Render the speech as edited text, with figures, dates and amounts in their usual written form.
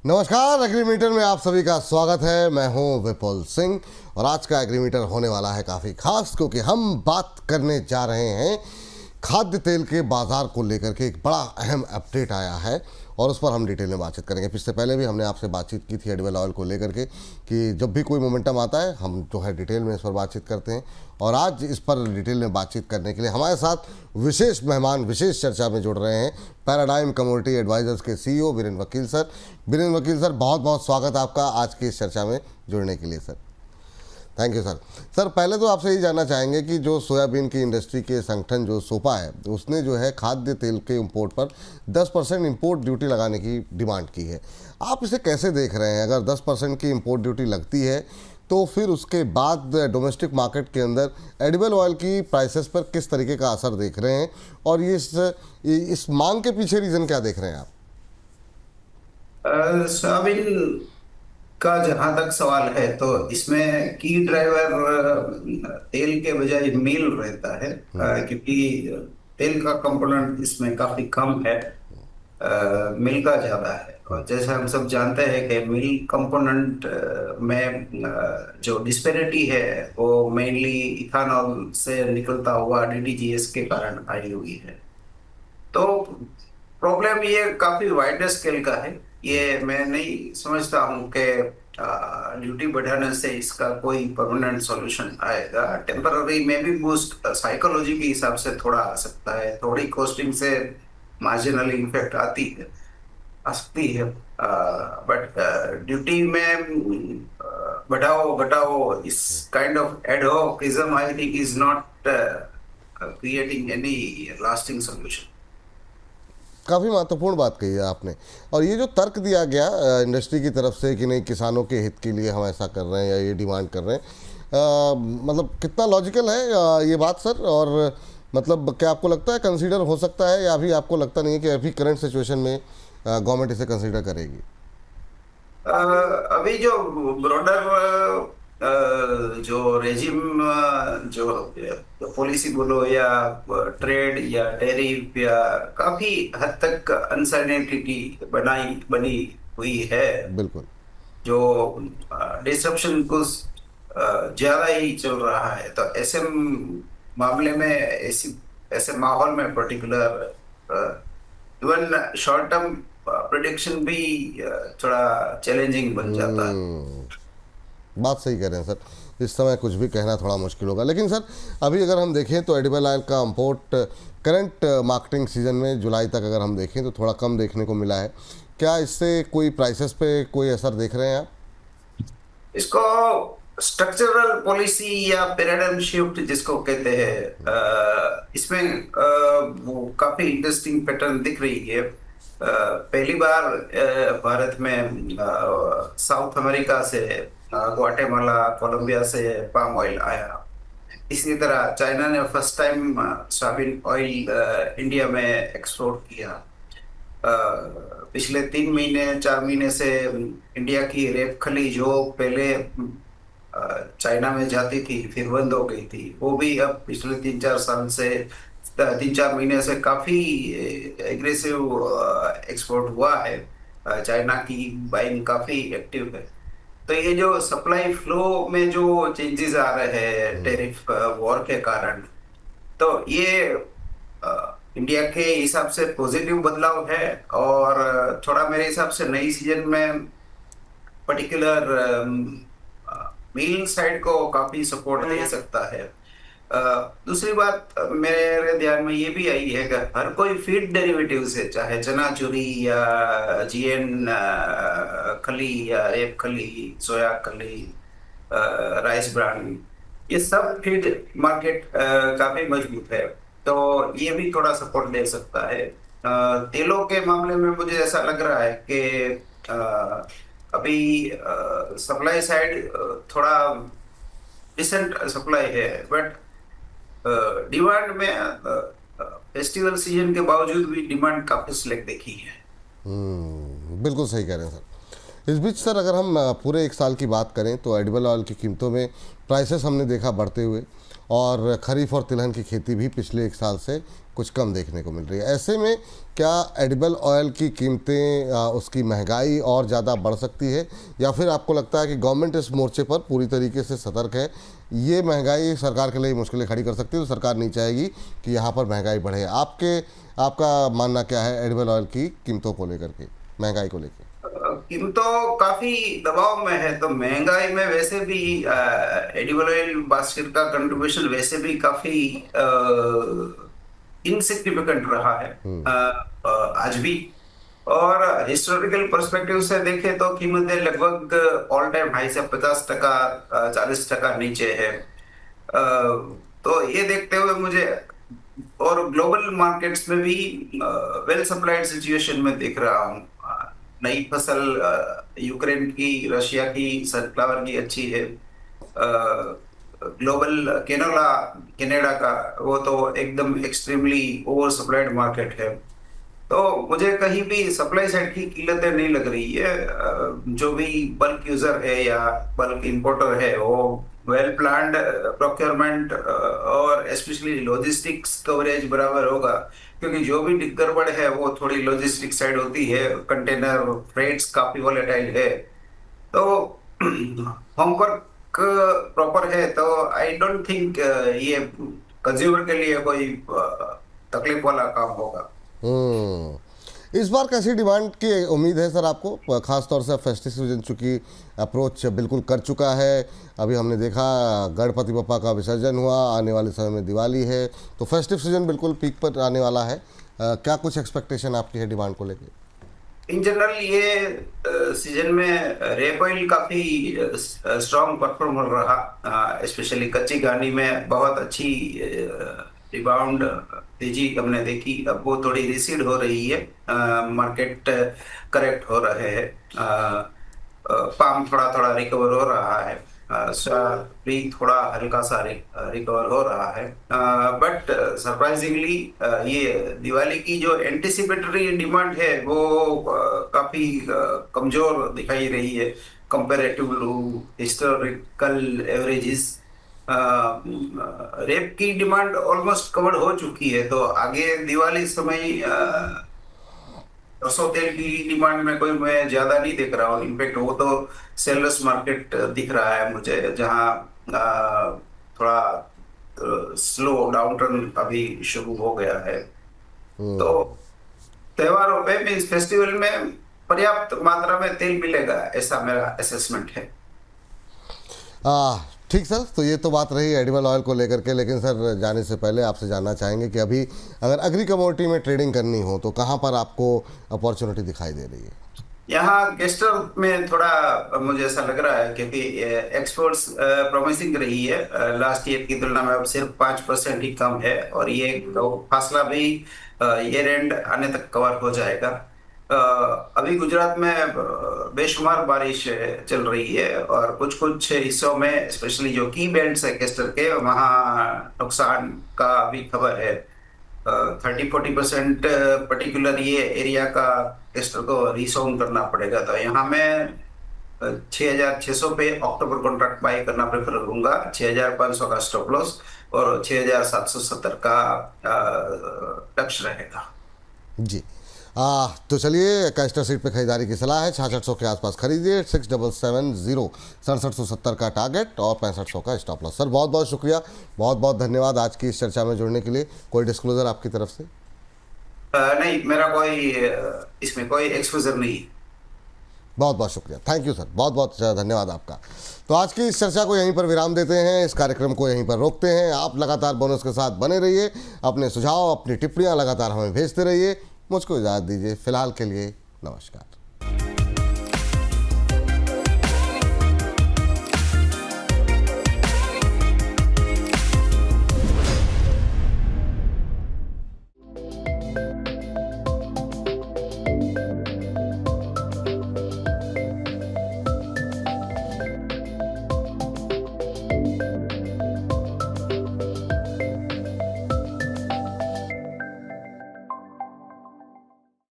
नमस्कार, एग्रीमीटर में आप सभी का स्वागत है। मैं हूं विपुल सिंह और आज का एग्रीमीटर होने वाला है काफ़ी खास, क्योंकि हम बात करने जा रहे हैं खाद्य तेल के बाज़ार को लेकर के। एक बड़ा अहम अपडेट आया है और उस पर हम डिटेल में बातचीत करेंगे। पिछले पहले भी हमने आपसे बातचीत की थी एडिबल ऑयल को लेकर के कि जब भी कोई मोमेंटम आता है हम जो है डिटेल में इस पर बातचीत करते हैं। और आज इस पर डिटेल में बातचीत करने के लिए हमारे साथ विशेष मेहमान विशेष चर्चा में जुड़ रहे हैं पैराडाइम कमोडिटी एडवाइजर्स के CEO वीरेंद्र वकील सर। वीरेंद्र वकील सर, बहुत बहुत स्वागत आपका आज की इस चर्चा में जुड़ने के लिए sir. Thank you sir. Sir, पहले तो आपसे यही जानना चाहेंगे कि जो सोयाबीन की इंडस्ट्री के संगठन जो सोपा है, उसने जो है खाद्य तेल के इंपोर्ट पर 10% इंपोर्ट ड्यूटी लगाने की डिमांड की है। आप इसे कैसे देख रहे हैं? अगर 10% की इंपोर्ट ड्यूटी लगती है तो फिर उसके बाद डोमेस्टिक मार्केट के अंदर एडिबल ऑयल की प्राइसेस पर किस तरीके का असर देख रहे हैं, और इस मांग के पीछे रीज़न क्या देख रहे हैं आप? सोयाबीन का जहां तक सवाल है तो इसमें की ड्राइवर तेल के बजाय मील रहता है, क्योंकि तेल का कंपोनेंट इसमें काफी कम है, मिल का ज्यादा है। और जैसे हम सब जानते हैं कि मिल कंपोनेंट में जो डिस्पेरिटी है वो मेनली इथानॉल से निकलता हुआ DDGS के कारण आई हुई है। तो प्रॉब्लम ये काफी वाइड स्केल का है। ये मैं नहीं समझता हूँ कि ड्यूटी बढ़ाने से इसका कोई परमानेंट सॉल्यूशन आएगा। टेम्पररी में भी बूस्ट साइकोलॉजी के हिसाब से थोड़ा आ सकता है, थोड़ी कॉस्टिंग से मार्जिनल इफेक्ट आ सकती है। बट ड्यूटी में बढ़ाओ घटाओ, इस kind of adhocism I think is not creating any lasting solution. काफ़ी महत्वपूर्ण बात कही है आपने। और ये जो तर्क दिया गया इंडस्ट्री की तरफ से कि नहीं, किसानों के हित के लिए हम ऐसा कर रहे हैं या ये डिमांड कर रहे हैं, मतलब कितना लॉजिकल है ये बात सर? और मतलब क्या आपको लगता है कंसीडर हो सकता है, या अभी आपको लगता नहीं है कि अभी करंट सिचुएशन में गवर्नमेंट इसे कंसीडर करेगी? अभी जो ब्रॉडर जो रेजिम, जो पॉलिसी बोलो या ट्रेड या टैरिफ या काफी हद तक अनसर्टेनिटी बनी हुई है। बिल्कुल। जो डिसरप्शन कुछ ज्यादा ही चल रहा है, तो ऐसे मामले में ऐसे माहौल में particular even short term prediction भी थोड़ा चैलेंजिंग बन जाता है। बात सही कह रहे हैं सर। इस समय कुछ भी कहना थोड़ा मुश्किल होगा। लेकिन सर, अभी अगर हम देखें तो एडिबल ऑयल का इंपोर्ट करंट मार्केटिंग सीजन में जुलाई तक अगर हम देखें तो थोड़ा कम देखने को मिला है। क्या इससे कोई प्राइसेस पे कोई असर देख रहे हैं आप? इसको स्ट्रक्चरल पॉलिसी या पैराडाइम शिफ्ट जिसको कहते हैं, इसमें वो काफी इंटरेस्टिंग पैटर्न दिख रही है। पहली बार भारत में साउथ अमेरिका से, ग्वाटेमाला, कोलंबिया से पाम ऑयल आया। इसी तरह चाइना ने first time soybean oil India में एक्सपोर्ट किया। पिछले 3 महीने 4 महीने से इंडिया की रेपखली जो पहले चाइना में जाती थी फिर बंद हो गई थी, वो भी अब पिछले 3-4 साल से 3-4 महीने से काफी एग्रेसिव एक्सपोर्ट हुआ है। चाइना की बाइंग काफी एक्टिव है। तो ये जो सप्लाई फ्लो में जो चेंजेस आ रहे हैं टैरिफ वॉर के कारण, तो ये इंडिया के हिसाब से पॉजिटिव बदलाव है। और थोड़ा मेरे हिसाब से नई सीजन में पर्टिकुलर मील साइड को काफी सपोर्ट दे सकता है। दूसरी बात मेरे ध्यान में ये भी आई है कि हर कोई फीड डेरिवेटिव से, चाहे चनाचूरी या GN खली या रेप खली, सोया खली, राइस ब्रांड, ये सब फीड मार्केट काफी मजबूत है, तो ये भी थोड़ा सपोर्ट दे सकता है। तेलों के मामले में मुझे ऐसा लग रहा है कि अभी सप्लाई साइड थोड़ा डिसेंट सप्लाई है, बट डिमांड में फेस्टिवल सीजन के बावजूद भी डिमांड काफी सिलेक्ट देखी है। बिल्कुल सही कह रहे हैं सर। इस बीच सर, अगर हम पूरे एक साल की बात करें तो एडिबल ऑयल की कीमतों में प्राइसेस हमने देखा बढ़ते हुए, और खरीफ और तिलहन की खेती भी पिछले 1 साल से कुछ कम देखने को मिल रही है। ऐसे में क्या एडिबल ऑयल की कीमतें, उसकी महंगाई और ज़्यादा बढ़ सकती है, या फिर आपको लगता है कि गवर्नमेंट इस मोर्चे पर पूरी तरीके से सतर्क है? ये महंगाई सरकार के लिए मुश्किलें खड़ी कर सकती है, तो सरकार नहीं चाहेगी कि यहाँ पर महंगाई बढ़े। आपका मानना क्या है एडिबल ऑयल की कीमतों को लेकर के, महंगाई को लेकर? कीमतों काफी दबाव में है, तो महंगाई में वैसे भी एडिबल ऑयल बास्केट का कंट्रीब्यूशन वैसे भी काफी इनसिग्निफिकेंट रहा है आज भी। और हिस्टोरिकल पर्सपेक्टिव से देखें तो कीमतें लगभग ऑल टाइम हाई से 50%, 40% नीचे है। तो ये देखते हुए मुझे, और ग्लोबल मार्केट्स में भी वेल सप्लाइड सिचुएशन में देख रहा हूँ। नई फसल यूक्रेन की, रशिया की, सनफ्लावर की अच्छी है। ग्लोबल केनोला कनाडा का, वो तो एकदम एक्सट्रीमली ओवर सप्लाइड मार्केट है। तो मुझे कहीं भी सप्लाई साइड की किल्लतें नहीं लग रही है। जो भी बल्क यूजर है या बल्क इंपोर्टर है, वो वेल प्लान्ड प्रोक्योरमेंट और स्पेशली लॉजिस्टिक्स कवरेज बराबर होगा, क्योंकि जो भी गड़बड़ है वो थोड़ी लॉजिस्टिक साइड होती है। कंटेनर फ्रेट्स काफी वॉलेटाइल है, तो होमवर्क प्रॉपर है, तो आई डोंट थिंक ये कंज्यूमर के लिए कोई तकलीफ वाला काम होगा। इस बार कैसी डिमांड की उम्मीद है सर आपको, खास तौर से फेस्टिव सीजन चूँकि अप्रोच बिल्कुल कर चुका है? अभी हमने देखा गणपति बप्पा का विसर्जन हुआ, आने वाले समय में दिवाली है, तो फेस्टिव सीजन बिल्कुल पीक पर आने वाला है। क्या कुछ एक्सपेक्टेशन आपकी है डिमांड को लेकर? इन जनरल ये सीजन में रेप ऑयल काफी स्ट्रॉन्ग परफॉर्मर रहा। स्पेशली कच्ची घानी में बहुत अच्छी रिबाउंड तेजी हमने देखी। अब वो थोड़ी रिसीड हो रही है, मार्केट करेक्ट हो रहे हैं। पाम थोड़ा थोड़ा रिकवर हो रहा है, भी थोड़ा हल्का सा रिकवर हो रहा है। बट सरप्राइजिंगली ये दिवाली की जो एंटिसिपेटरी डिमांड है वो काफी कमजोर दिखाई रही है comparative to historical averages. Rape की डिमांड ऑलमोस्ट कवर हो चुकी है, तो आगे दिवाली समय सरसों तेल की डिमांड में कोई मैं ज्यादा नहीं देख रहा हूँ। इनफैक्ट वो तो सेलर्स मार्केट दिख रहा है मुझे, जहाँ थोड़ा स्लो डाउन टर्न अभी शुरू हो गया है। तो त्योहारों पे, मीन्स फेस्टिवल में पर्याप्त मात्रा में तेल मिलेगा, ऐसा मेरा असेसमेंट है। ठीक सर, तो ये तो बात रही एडिबल ऑयल को लेकर के, लेकिन सर जाने से पहले आपसे जानना चाहेंगे कि अभी अगर एग्री कमोडिटी में ट्रेडिंग करनी हो तो कहाँ पर आपको अपॉर्चुनिटी दिखाई दे रही है? यहाँ गेस्टर में थोड़ा मुझे ऐसा लग रहा है, क्योंकि एक्सपोर्ट्स प्रॉमिसिंग रही है। लास्ट ईयर की तुलना में अब सिर्फ 5% ही कम है, और ये फासला भी ईयर एंड आने तक कवर हो जाएगा। अभी गुजरात में बेशुमार बारिश चल रही है, और कुछ कुछ हिस्सों में, स्पेशली जो की बेल्ट्स है केस्टर के, वहाँ नुकसान का भी खबर है। 30-40% पर्टिकुलर ये एरिया का केस्टर को रीसाउंड करना पड़ेगा। तो यहाँ मैं 6,600 पे अक्टूबर कॉन्ट्रैक्ट बाय करना प्रेफर करूंगा। 6,500 का स्टॉप लॉस और 6,770 का टच रहेगा। जी, तो चलिए, कैस्टर सीट पे खरीदारी की सलाह है। 6600 के आसपास खरीदिए। 6770 6770 का टारगेट और 6500 का स्टॉप लॉस। सर बहुत बहुत शुक्रिया, बहुत बहुत धन्यवाद आज की इस चर्चा में जुड़ने के लिए। कोई डिस्क्लोजर आपकी तरफ से? नहीं, मेरा कोई इसमें कोई एक्सपोजर नहीं। बहुत बहुत शुक्रिया, थैंक यू सर, बहुत बहुत धन्यवाद आपका। तो आज की इस चर्चा को यहीं पर विराम देते हैं, इस कार्यक्रम को यहीं पर रोकते हैं। आप लगातार बोनस के साथ बने रहिए, अपने सुझाव, अपनी टिप्पणियाँ लगातार हमें भेजते रहिए। मुझको इजाज़त दीजिए, फिलहाल के लिए नमस्कार।